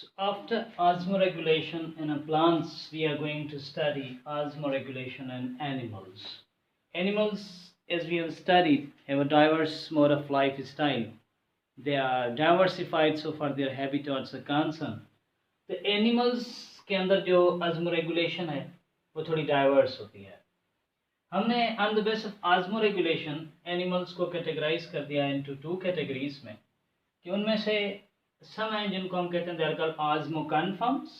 So after osmoregulation in plants, we are going to study osmoregulation in animals. Animals, as we have studied, have a diverse mode of lifestyle. They are diversified so far their habitats are concerned. The animals के अंदर जो osmoregulation है वो थोड़ी diverse होती है. हमने on the basis of osmoregulation animals को categorize कर दिया into two categories में कि उनमें से some हैं जिनको हम कहते हैं they are called osmoconforms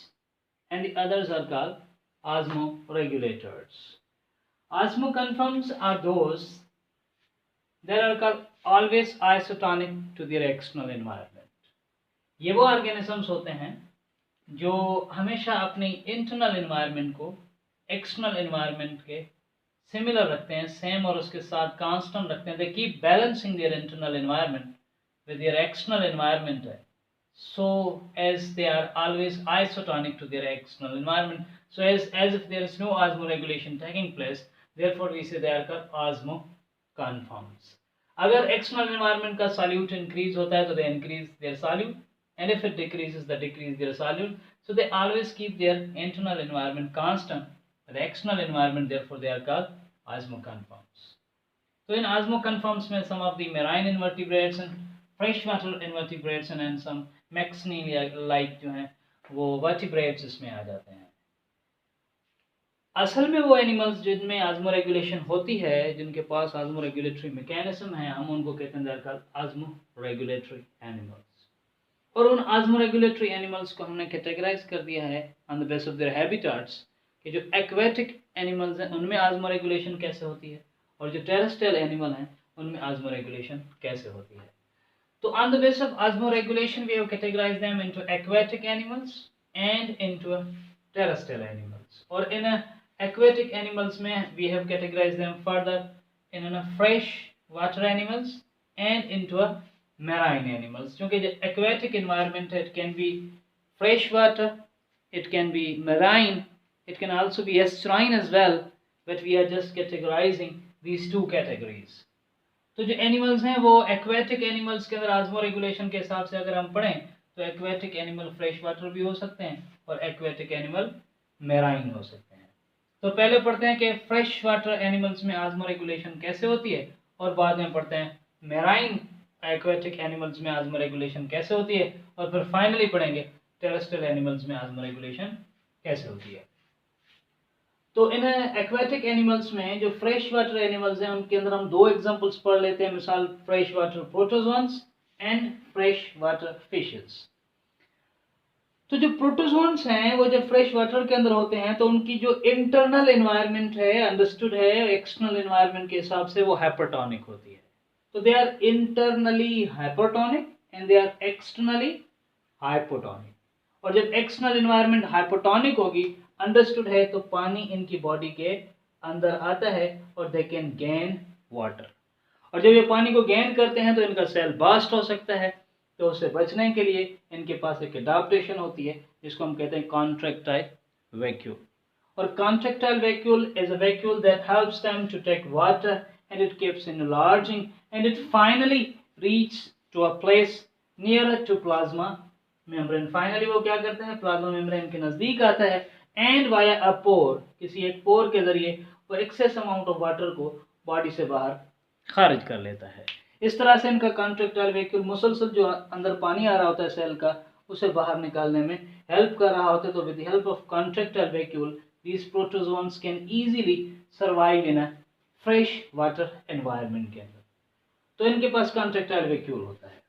and the others are called osmoregulators. Osmoconforms are those that are called always isotonic to their external environment. ये वो organisms होते हैं जो हमेशा अपनी internal environment को external environment के similar रखते हैं, same और उसके साथ constant रखते हैं. They keep balancing their internal environment with their external environment, so as they are always isotonic to their external environment, so as if there is no osmoregulation taking place, therefore we say they are called osmoconforms. अगर external environment का solute increase होता है तो they increase their solute, and if it decreases they decrease their solute, so they always keep their internal environment constant, the external environment, therefore they are called osmoconforms. So in osmoconforms में some of the marine invertebrates and freshwater invertebrates and some मैक्सनीलिया like जो हैं वो vertebrates इसमें आ जाते हैं. असल में वो एनिमल्स जिनमें ऑस्मोरेगुलेशन होती है, जिनके पास ऑस्मोरेगुलेटरी मैकेनिज्म है, हम उनको कहते हैं दे आर कॉल्ड ऑस्मोरेगुलेटरी एनिमल्स. और उन ऑस्मोरेगुलेटरी एनिमल्स को हमने कैटेगराइज कर दिया है on the basis of their habitats कि जो एक्वेटिक एनिमल्स हैं उनमें ऑस्मोरेगुलेशन कैसे होती है और जो टेरेस्ट्रियल एनिमल हैं उनमें ऑस्मोरेगुलेशन कैसे होती है. So on the basis of osmoregulation, we have categorized them into aquatic animals and into terrestrial animals. Or in aquatic animals, we have categorized them further in fresh water animals and into marine animals. क्योंकि जो aquatic environment it can be fresh water, it can be marine, it can also be estuarine as well. But we are just categorizing these two categories. तो जो animals हैं वो aquatic animals के अंदर osmoregulation के हिसाब से अगर हम पढ़ें तो एक्वेटिक एनिमल फ्रेश वाटर भी हो सकते हैं और एक्वेटिक एनिमल मैराइन हो सकते हैं. तो पहले पढ़ते हैं कि फ्रेश वाटर एनिमल्स में ऑस्मोरेगुलेशन कैसे होती है और बाद में पढ़ते हैं मैराइन एक्वेटिक एनिमल्स में ऑस्मोरेगुलेशन कैसे होती है और फिर फाइनली पढ़ेंगे टेरेस्ट्रियल एनिमल्स में ऑस्मोरेगुलेशन कैसे होती है. तो इन एक्वेटिक एनिमल्स में जो फ्रेश वाटर एनिमल्स हैं उनके अंदर हम दो एग्जांपल्स पढ़ लेते हैं. मिसाल fresh water protozoans and fresh water fishes. तो जो प्रोटोजोन्स हैं वो जब फ्रेश वाटर के अंदर होते हैं तो उनकी जो इंटरनल एनवायरनमेंट है अंडरस्टूड है एक्सटर्नल एनवायरनमेंट के हिसाब से वो हाइपरटोनिक होती है. तो they are internally hypertonic and they are externally hypotonic. और जब एक्सटर्नल एनवायरनमेंट हाइपोटोनिक होगी अंडरस्टूड है तो पानी इनकी बॉडी के अंदर आता है और दे कैन गेन वाटर. और जब ये पानी को गेन करते हैं तो इनका सेल बर्स्ट हो सकता है. तो उससे बचने के लिए इनके पास एक एडाप्टेशन होती है जिसको हम कहते हैं कॉन्ट्रैक्टाइल वैक्यूल. और contractile vacuole is a vacuole that helps them to take water and it keeps enlarging and it finally reach to a place near to plasma membrane. Finally वो क्या करते हैं प्लाज्मा मेम्ब्रेन के नजदीक आता है and via अ पोर, किसी एक पोर के जरिए वो एक्सेस अमाउंट ऑफ वाटर को बॉडी से बाहर खारिज कर लेता है. इस तरह से इनका कॉन्ट्रैक्टाइल वैक्यूल मुसलसल जो अंदर पानी आ रहा होता है सेल का उसे बाहर निकालने में हेल्प कर रहा होता है. तो with the help of contractile vacuole these protozoans can easily survive in a fresh water environment के अंदर. तो इनके पास कॉन्ट्रैक्टाइल वैक्यूल होता है.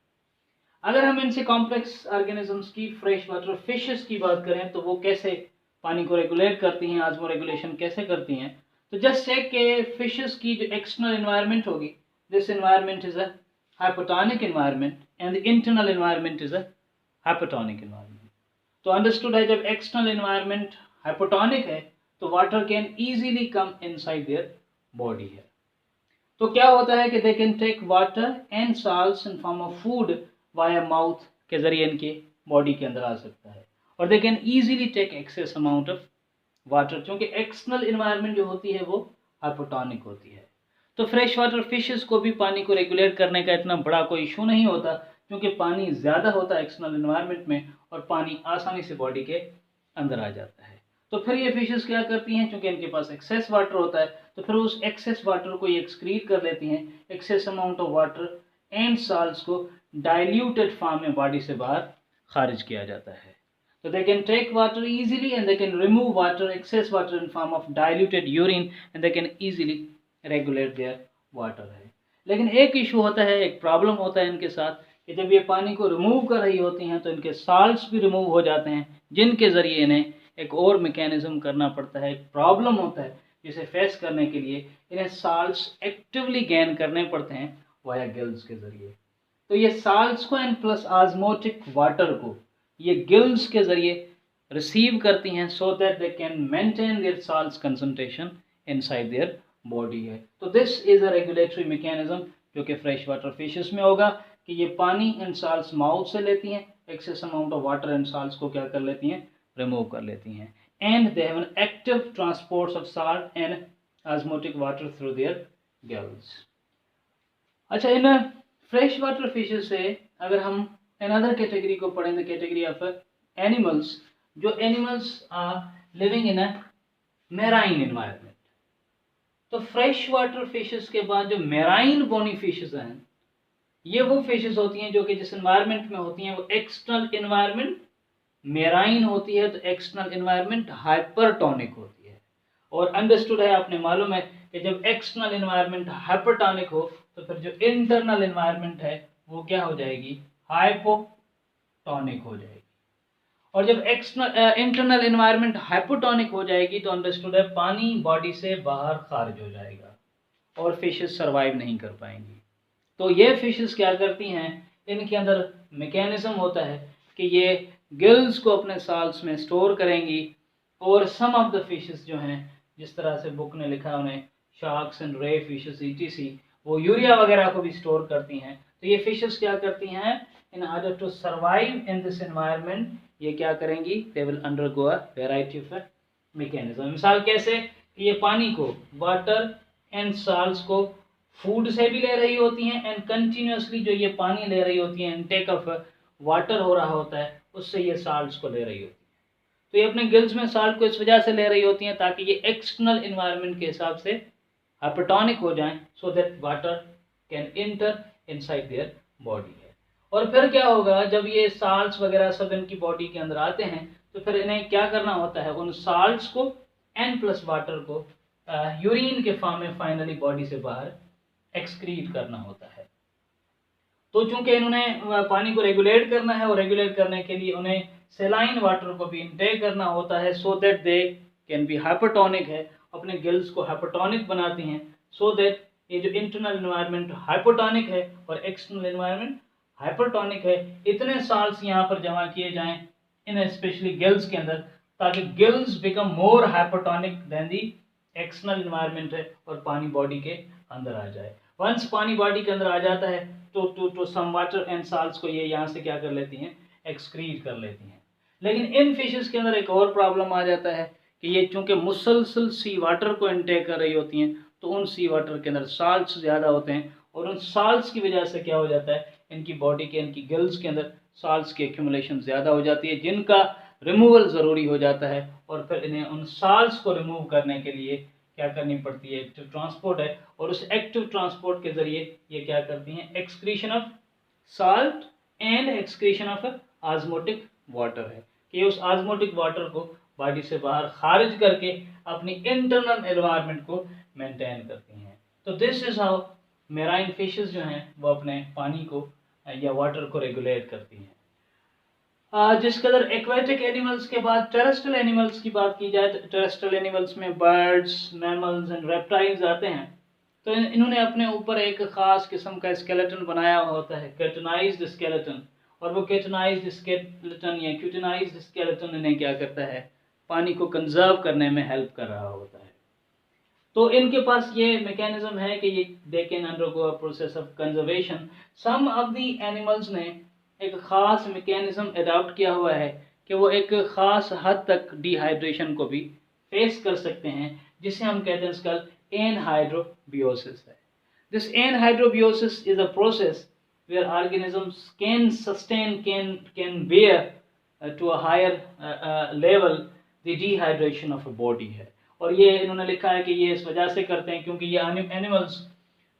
अगर हम इनसे कॉम्प्लेक्स ऑर्गेनिजम्स की फ्रेश वाटर फिशेस की बात करें तो वो कैसे पानी को रेगुलेट करती हैं, ऑस्मो रेगुलेशन कैसे करती हैं. तो जस्ट चेक के फिशेस की जो एक्सटर्नल एनवायरनमेंट होगी this environment is a hypotonic environment and the internal environment is a hypotonic environment. तो अंडरस्टूड है जब एक्सटर्नल एनवायरनमेंट हाइपोटोनिक है तो water can easily come inside their body है. तो क्या होता है कि they can take water and salts in form of food via mouth के जरिए इनके बॉडी के अंदर आ सकता है और they can easily take excess amount of water क्योंकि एक्सटर्नल एनवायरनमेंट जो होती है वो हाइपोटोनिक होती है. तो फ्रेश वाटर फिशेस को भी पानी को रेगुलेट करने का इतना बड़ा कोई इशू नहीं होता क्योंकि पानी ज़्यादा होता है एक्सटर्नल एनवायरनमेंट में और पानी आसानी से बॉडी के अंदर आ जाता है। तो फिर ये फिशेस क्या करती हैं, क्योंकि इनके पास एक्सेस वाटर होता है, तो फिर उस एक्सेस वाटर को ये एक्सक्रीट कर लेती हैं, excess amount of water and salts को डाइल्यूटेड फॉर्म में बॉडी से बाहर खारिज किया जाता है। तो they can take water easily and they can remove water, excess water in form of diluted urine and they can easily regulate their water है। लेकिन एक इशू होता है, एक प्रॉब्लम होता है इनके साथ कि जब ये पानी को रिमूव कर रही होती हैं तो इनके साल्ट्स भी रिमूव हो जाते हैं, जिनके ज़रिए इन्हें एक और मैकेनिज्म करना पड़ता है। एक प्रॉब्लम होता है जिसे फेस करने के लिए इन्हें साल्ट्स एक्टिवली गेन करने पड़ते हैं वाया गिल्स के ज़रिए। तो ये साल्ट्स को एंड प्लस ऑस्मोटिक वाटर को ये गिल्स के ज़रिए रिसीव करती हैं so that they can maintain their salts concentration inside their body है। तो this is a regulatory mechanism जो कि फ्रेश वाटर फिशेस में होगा कि ये पानी एंड साल्ट्स माउथ से लेती हैं, excess amount of water and salts को क्या कर लेती हैं, रिमूव कर लेती हैं, and they have an active transport of salt and osmotic water through their gills. अच्छा, इन फ्रेश वाटर फिशेस से अगर हम अनदर कैटेगरी को पढ़ें, द कैटेगरी ऑफ एनिमल्स, जो animals are living in a marine environment. तो fresh water fishes के बाद जो मैराइन बोनी फिशेस हैं, ये वो फिशेस होती हैं जो कि जिस एनवायरनमेंट में होती हैं वो एक्सटर्नल एनवायरनमेंट मैराइन होती है, तो एक्सटर्नल एनवायरनमेंट हाइपरटोनिक होती है। और अंडरस्टूड है, आपने मालूम है कि जब एक्सटर्नल एनवायरनमेंट हाइपरटोनिक हो तो फिर जो इंटरनल एनवायरनमेंट है वो क्या हो जाएगी, हाइपोटोनिक हो जाएगी। और जब एक्सटर्नल इंटरनल एनवायरनमेंट हाइपोटोनिक हो जाएगी तो अंडरस्टूड है पानी बॉडी से बाहर खारिज हो जाएगा और फिशेस सरवाइव नहीं कर पाएंगी। तो ये फिशेस क्या करती हैं, इनके अंदर मैकेनिज्म होता है कि ये गिल्स को अपने साल्ट्स में स्टोर करेंगी, और सम ऑफ द फिशेस जो हैं, जिस तरह से बुक ने लिखा उन्हें शार्क्स एंड रे फिशेस ईटीसी, वो यूरिया वगैरह को भी स्टोर करती हैं। तो ये फिशेस क्या करती हैं, in order to survive in this environment, ये क्या करेंगी, they will undergo a variety of mechanism. मिसाल कैसे कि ये पानी को, वाटर एंड साल्ट्स को फूड से भी ले रही होती हैं, एंड कंटिन्यूसली जो ये पानी ले रही होती है, इनटेक ऑफ वाटर हो रहा होता है, उससे ये साल्ट्स को ले रही होती है। तो ये अपने गिल्स में साल्ट को इस वजह से ले रही होती हैं ताकि ये एक्सटर्नल एनवायरनमेंट के हिसाब से हाइपरटोनिक हो जाएं, so that water can enter inside their body है। और फिर क्या होगा, जब ये साल्ट्स वगैरह सब इनकी बॉडी के अंदर आते हैं तो फिर इन्हें क्या करना होता है, उन साल्ट्स को एन प्लस वाटर को यूरिन के फॉर्म में फाइनली बॉडी से बाहर एक्सक्रीट करना होता है। तो चूंकि इन्होंने पानी को रेगुलेट करना है, और रेगुलेट करने के लिए उन्हें सेलाइन वाटर को भी इनटेक करना होता है, so that they can be hypertonic है, अपने गिल्स को हाइपरटोनिक बनाती हैं, सो दैट ये जो इंटरनल एनवायरनमेंट हाइपोटोनिक है और एक्सटर्नल एनवायरनमेंट हाइपरटोनिक है, इतने साल्ट्स यहाँ पर जमा किए जाएं इन स्पेशली गिल्स के अंदर, ताकि gills become more hypertonic than the external environment है, और पानी बॉडी के अंदर आ जाए। वंस पानी बॉडी के अंदर आ जाता है तो सम वाटर एंड साल्ट्स को ये यहाँ से क्या कर लेती हैं, एक्सक्रीट कर लेती हैं। लेकिन इन फिशेस के अंदर एक और प्रॉब्लम आ जाता है कि ये चूंकि मुसलसल सी वाटर को इनटेक कर रही होती हैं, तो उन सी वाटर के अंदर साल्ट्स ज़्यादा होते हैं, और उन साल्ट्स की वजह से क्या हो जाता है, इनकी बॉडी के, इनकी गिल्स के अंदर साल्ट्स की एक्यूमुलेशन ज़्यादा हो जाती है, जिनका रिमूवल ज़रूरी हो जाता है। और फिर इन्हें उन साल्ट्स को रिमूव करने के लिए क्या करनी पड़ती है, एक्टिव ट्रांसपोर्ट है, और उस एक्टिव ट्रांसपोर्ट के ज़रिए ये क्या करती हैं, excretion of salt and excretion of osmotic water है, कि उस ऑस्मोटिक वाटर को बॉडी से बाहर खारिज करके अपनी इंटरनल एनवायरनमेंट को मेंटेन करती हैं। तो this is how marine fishes जो हैं वो अपने पानी को या वाटर को रेगुलेट करती हैं। जिस कदर एक्वेटिक एनिमल्स के बाद टेरेस्ट्रियल एनिमल्स की बात की जाए, तो टेरेस्ट्रियल एनिमल्स में बर्ड्स, मैमल्स एंड रेप्टाइल्स आते हैं। तो इन्होंने अपने ऊपर एक ख़ास किस्म का स्केलेटन बनाया होता है, केटनाइज्ड स्केलेटन, और वो केटनाइज्ड स्केलेटन या क्यूटेनाइज्ड स्केलेटन इन्हें क्या करता है, पानी को कंजर्व करने में हेल्प कर रहा होता है। तो इनके पास ये मैकेनिज्म है कि ये they can undergo a process of conservation. Some of the animals ने एक ख़ास मैकेनिज्म अडॉप्ट किया हुआ है कि वो एक ख़ास हद तक डिहाइड्रेशन को भी फेस कर सकते हैं, जिसे हम कहते हैं इसका एनहाइड्रोबियोसिस है। This anhydrobiosis is a process where organisms can sustain, can bear to a higher level the dehydration of a body है। और ये इन्होंने लिखा है कि ये इस वजह से करते हैं क्योंकि ये एनिमल्स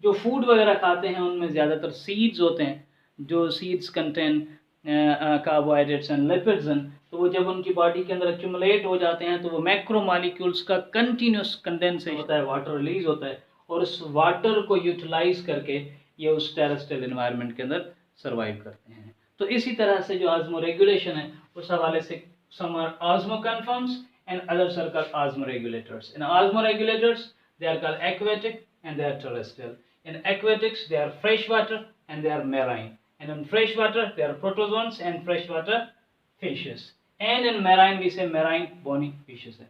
जो फूड वगैरह खाते हैं उनमें ज़्यादातर सीड्स होते हैं, जो seeds contain carbohydrates and lipids हैं, तो वो जब उनकी बॉडी के अंदर एक्यूमुलेट हो जाते हैं तो वो मैक्रो मॉलिक्यूल्स का कंटिन्यूस कंडेंसेशन होता है, वाटर रिलीज होता है, और उस वाटर को यूटिलाइज करके ये उस टेरेस्ट्रियल एनवायरनमेंट के अंदर सर्वाइव करते हैं। तो इसी तरह से जो आज़मो रेगुलेशन है उस हवाले से some are osmoconforms and others are called osmoregulators. In osmoregulators, they are called aquatic and they are terrestrial. In aquatics, they are freshwater and they are marine. And in freshwater, they are protozoans and freshwater fishes. And in marine, we say marine bony fishes.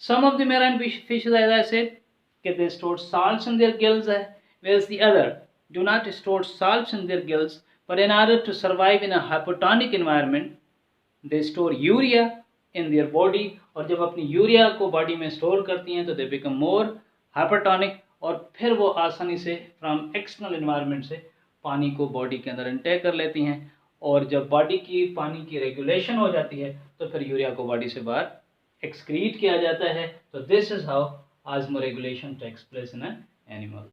Some of the marine fishes, as I said, they store salts in their gills, whereas the other do not store salts in their gills, but in order to survive in a hypotonic environment, they store urea in their body, और जब अपनी urea को body में store करती हैं तो they become more hypertonic, और फिर वो आसानी से फ्रॉम एक्सटर्नल एनवायरनमेंट से पानी को बॉडी के अंदर इंटेक कर लेती हैं, और जब बॉडी की पानी की रेगुलेशन हो जाती है तो फिर यूरिया को बॉडी से बाहर एक्सक्रीट किया जाता है। तो this is how osmoregulation takes place in an animal.